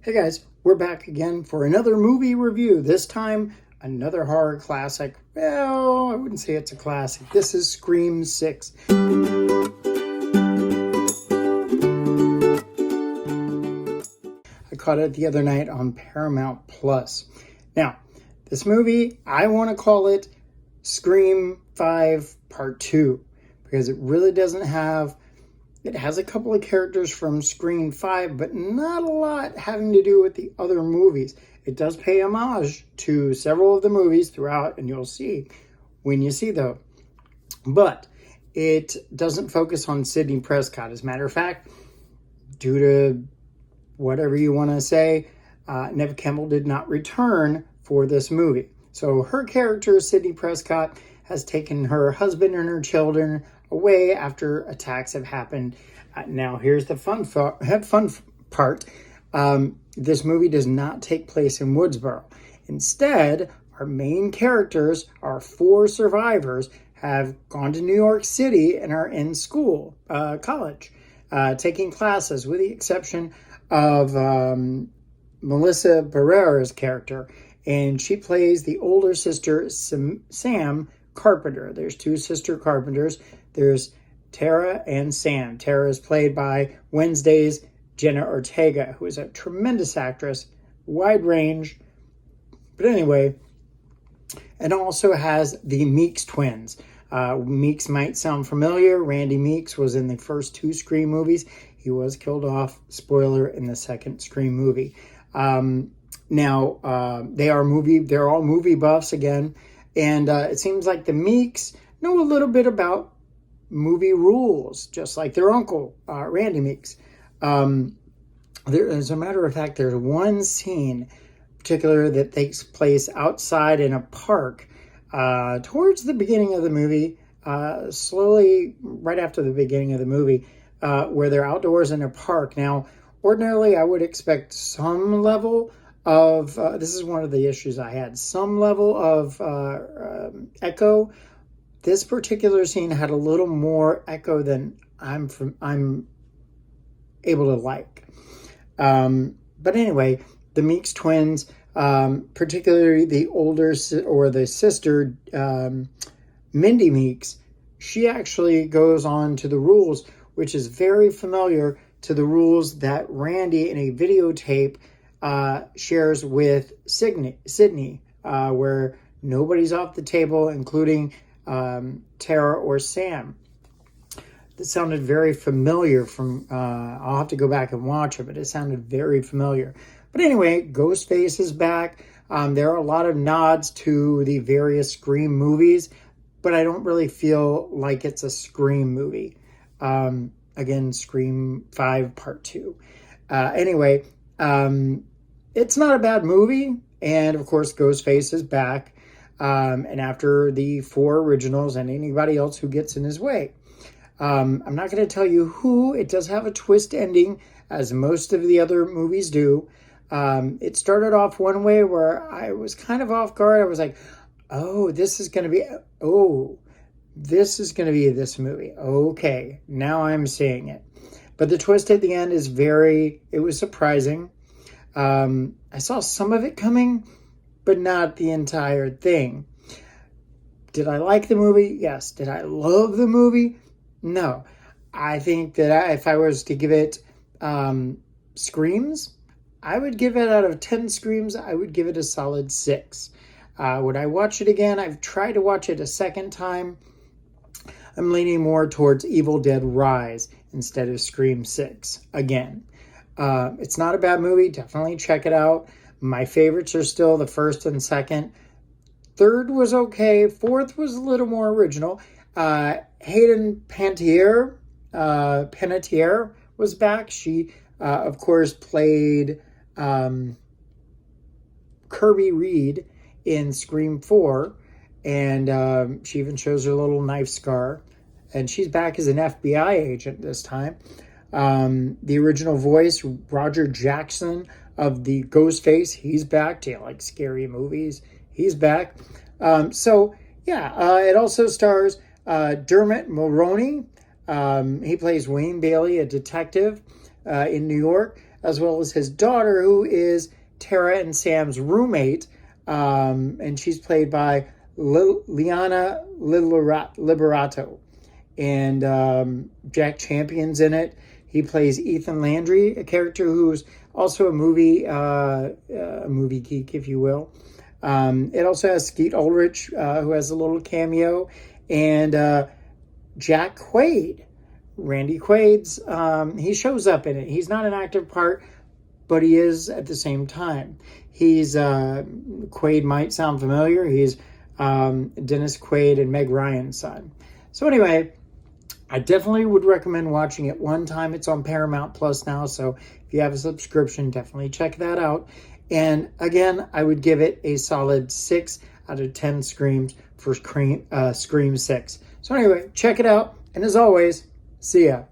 Hey guys, we're back again for another movie review. This time, another horror classic. Well, I wouldn't say it's a classic. This is Scream 6. I caught it the other night on Paramount Plus. Now, this movie, I want to call it Scream 5 Part 2 because it really doesn't have... It has a couple of characters from Scream 5, but not a lot having to do with the other movies. It does pay homage to several of the movies throughout, and you'll see when you see them. But it doesn't focus on Sidney Prescott. As a matter of fact, due to whatever you want to say, Neve Campbell did not return for this movie. So her character, Sidney Prescott, has taken her husband and her children away after attacks have happened. Now, here's the fun part. This movie does not take place in Woodsboro. Instead, our main characters, our 4 survivors, have gone to New York City and are in school, college, taking classes, with the exception of Melissa Barrera's character. And she plays the older sister, Sam Carpenter. There's 2 sister Carpenters. There's Tara and Sam. Tara is played by Wednesday's Jenna Ortega, who is a tremendous actress, wide range. But anyway, and also has the Meeks twins. Meeks might sound familiar. Randy Meeks was in the first 2 Scream movies. He was killed off, spoiler, in the second Scream movie. Now, they're all movie buffs again. And it seems like the Meeks know a little bit about movie rules, just like their uncle, Randy Meeks. As a matter of fact, there's one scene in particular that takes place outside in a park towards the beginning of the movie, slowly right after the beginning of the movie, where they're outdoors in a park. Now, ordinarily, I would expect some level of, this is one of the issues I had, some level of echo. This particular scene had a little more echo than I'm able to like. But anyway, the Meeks twins, particularly the older or the sister, Mindy Meeks, she actually goes on to the rules, which is very familiar to the rules that Randy in a videotape shares with Sydney, where nobody's off the table, including Tara or Sam. That sounded very familiar from, I'll have to go back and watch it, but it sounded very familiar. But anyway, Ghostface is back. There are a lot of nods to the various Scream movies, but I don't really feel like it's a Scream movie. Again, Scream 5 Part 2. Anyway, it's not a bad movie, and of course, Ghostface is back. And after the 4 originals and anybody else who gets in his way. I'm not going to tell you who. It does have a twist ending, as most of the other movies do. It started off one way where I was kind of off guard. I was like, this is going to be this movie. Okay, now I'm seeing it. But the twist at the end is it was surprising. I saw some of it coming, but not the entire thing. Did I like the movie? Yes. Did I love the movie? No. I think that if I was to give it screams, I would give it, out of 10 screams, I would give it a solid 6. Would I watch it again? I've tried to watch it a second time. I'm leaning more towards Evil Dead Rise instead of Scream 6 again. It's not a bad movie. Definitely check it out. My favorites are still the first and second. Third was okay. Fourth was a little more original. Hayden Panettiere was back. She, of course, played Kirby Reed in Scream 4. And she even shows her little knife scar. And she's back as an FBI agent this time. The original voice, Roger Jackson, of the Ghostface, he's back. Do you like scary movies? He's back. It also stars Dermot Mulroney. He plays Wayne Bailey, a detective in New York. as well as his daughter, who is Tara and Sam's roommate, and she's played by Liana Liberato. And Jack Champion's in it. He plays Ethan Landry, a character who's also a movie geek, if you will. It also has Skeet Ulrich, who has a little cameo, and Jack Quaid, Randy Quaid's. He shows up in it. He's not an active part, but he is at the same time. He's Quaid might sound familiar. He's Dennis Quaid and Meg Ryan's son. So anyway, I definitely would recommend watching it one time. It's on Paramount Plus now, so if you have a subscription, definitely check that out. And again, I would give it a solid 6 out of 10 screams for Scream 6. So anyway, check it out. And as always, see ya.